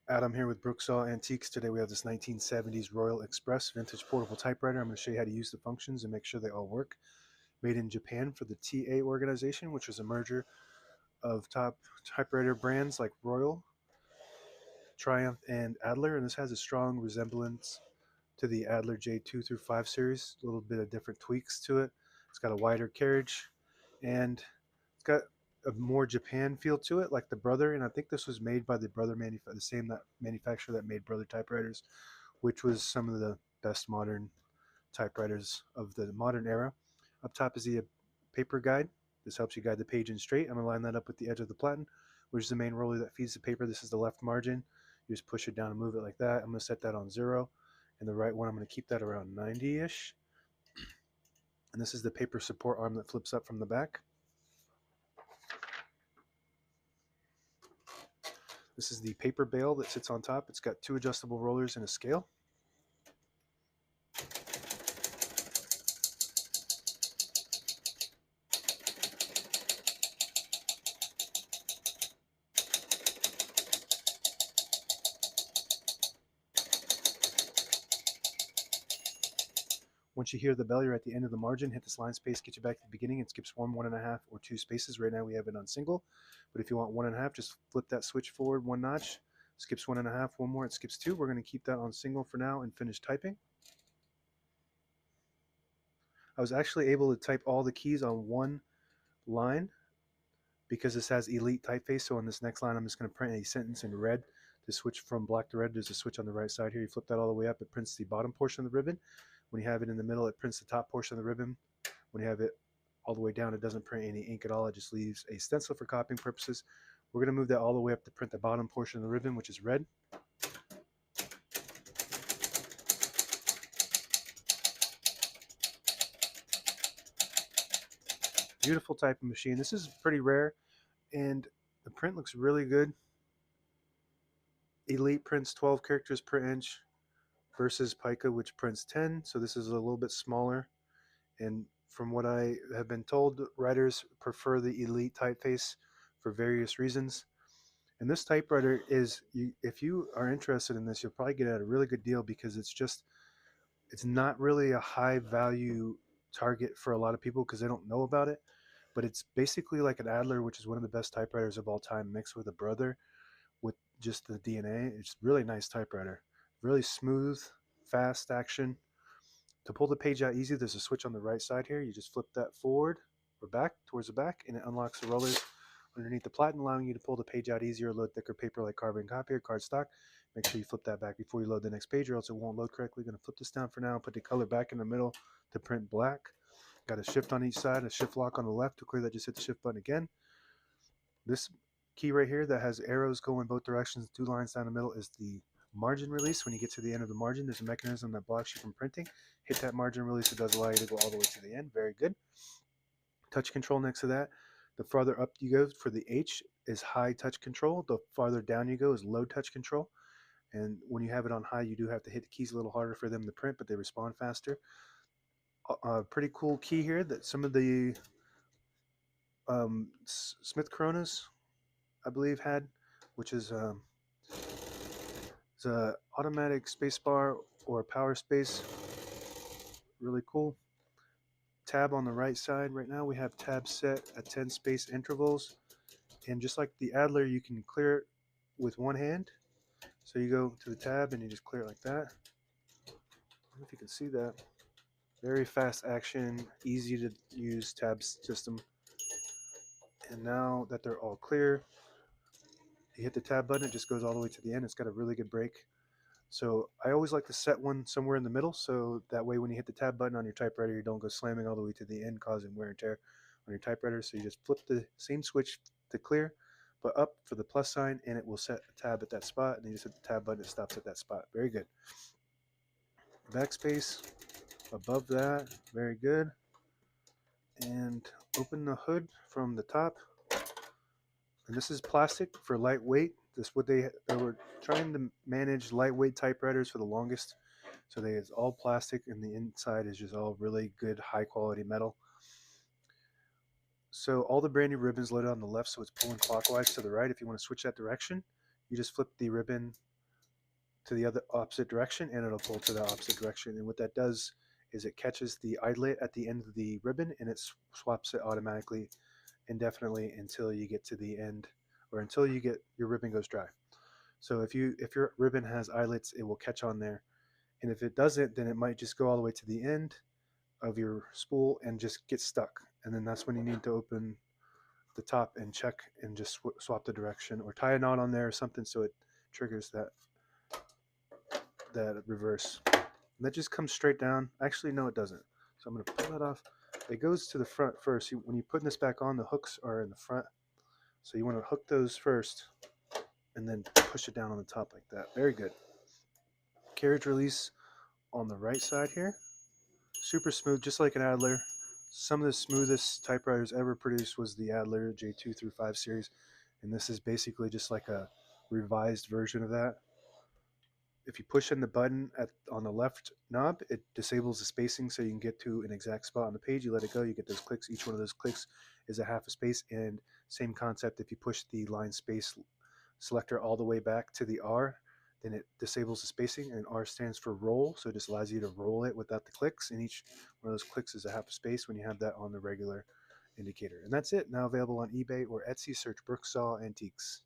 Adam here with Brooksaw Antiques. Today we have this 1970s Royal Express vintage portable typewriter. I'm going to show you how to use the functions and make sure they all work. Made in Japan for the TA organization, which was a merger of top typewriter brands like Royal, Triumph, and Adler. And this has a strong resemblance to the Adler J2 through 5 series. A little bit of different tweaks to it. It's got a wider carriage and it's got a more Japan feel to it, like the Brother. And I think this was made by the Brother the same manufacturer that made Brother typewriters, which was some of the best modern typewriters of the modern era. Up top is the paper guide. This helps you guide the page in straight. I'm going to line that up with the edge of the platen, which is the main roller that feeds the paper. This is the left margin. You just push it down and move it like that. I'm going to set that on 0. And the right one, I'm going to keep that around 90-ish. And this is the paper support arm that flips up from the back. This is the paper bale that sits on top. It's got 2 adjustable rollers and a scale. Once you hear the bell, you're at the end of the margin. Hit this line space, get you back to the beginning. It skips 1, 1.5, or 2 spaces. Right now we have it on single, but if you want 1.5, just flip that switch forward 1 notch. Skips 1.5, 1 more, it skips 2. We're going to keep that on single for now and finish typing. I was actually able to type all the keys on one line because this has elite typeface. So on this next line, I'm just going to print a sentence in red to switch from black to red. There's a switch on the right side here. You flip that all the way up, it prints the bottom portion of the ribbon. When you have it in the middle, it prints the top portion of the ribbon. When you have it all the way down, it doesn't print any ink at all. It just leaves a stencil for copying purposes. We're going to move that all the way up to print the bottom portion of the ribbon, which is red. Beautiful typing machine. This is pretty rare, and the print looks really good. Elite prints 12 characters per inch versus Pica, which prints 10. So this is a little bit smaller. And from what I have been told, writers prefer the Elite typeface for various reasons. And this typewriter is, if you are interested in this, you'll probably get it at a really good deal because it's not really a high value target for a lot of people because they don't know about it. But it's basically like an Adler, which is one of the best typewriters of all time, mixed with a Brother with just the DNA. It's really nice typewriter. Really smooth, fast action. To pull the page out easy, there's a switch on the right side here. You just flip that forward or back towards the back, and it unlocks the rollers underneath the platen, allowing you to pull the page out easier, load thicker paper like carbon copy or cardstock. Make sure you flip that back before you load the next page, or else it won't load correctly. Going to flip this down for now, put the color back in the middle to print black. Got a shift on each side, a shift lock on the left. To clear that, just hit the shift button again. This key right here that has arrows going both directions, 2 lines down the middle, is the margin release. When you get to the end of the margin, there's a mechanism that blocks you from printing. Hit that margin release. It does allow you to go all the way to the end. Very good. Touch control next to that. The farther up you go for the H is high touch control. The farther down you go is low touch control. And when you have it on high, you do have to hit the keys a little harder for them to print, but they respond faster. Pretty cool key here that some of the Smith Coronas, I believe, had, which is it's a automatic space bar or power space. Really cool. Tab on the right side. Right now we have tabs set at 10 space intervals, and just like the Adler, you can clear it with one hand. So you go to the tab and you just clear it like that. I don't know if you can see that. Very fast action, easy to use tab system. And now that they're all clear, you hit the tab button, it just goes all the way to the end. It's got a really good break. So I always like to set one somewhere in the middle, so that way when you hit the tab button on your typewriter, you don't go slamming all the way to the end, causing wear and tear on your typewriter. So you just flip the same switch to clear, but up for the plus sign, and it will set a tab at that spot, and then you just hit the tab button, it stops at that spot. Very good. Backspace above that, very good. And open the hood from the top. And this is plastic for lightweight. This what they were trying to manage lightweight typewriters for the longest. So it's all plastic, and the inside is just all really good, high quality metal. So all the brand new ribbons loaded on the left, so it's pulling clockwise to the right. If you want to switch that direction, you just flip the ribbon to the other opposite direction, and it'll pull to the opposite direction. And what that does is it catches the eyelet at the end of the ribbon, and it swaps it automatically indefinitely until you get to the end, or until you get your ribbon goes dry. So if your ribbon has eyelets, it will catch on there, and if it doesn't, then it might just go all the way to the end of your spool and just get stuck. And then that's when you need to open the top and check and just swap the direction, or tie a knot on there or something so it triggers that reverse. And that just comes straight down. Actually, no, it doesn't. So I'm going to pull that off. It goes to the front first. When you're putting this back on, the hooks are in the front. So you want to hook those first and then push it down on the top like that. Very good. Carriage release on the right side here. Super smooth, just like an Adler. Some of the smoothest typewriters ever produced was the Adler J2 through 5 series. And this is basically just like a revised version of that. If you push in the button on the left knob, it disables the spacing so you can get to an exact spot on the page. You let it go, you get those clicks. Each one of those clicks is a half a space. And same concept, if you push the line space selector all the way back to the R, then it disables the spacing, and R stands for roll, so it just allows you to roll it without the clicks, and each one of those clicks is a half a space when you have that on the regular indicator. And that's it. Now available on eBay or Etsy. Search Brooksaw Antiques.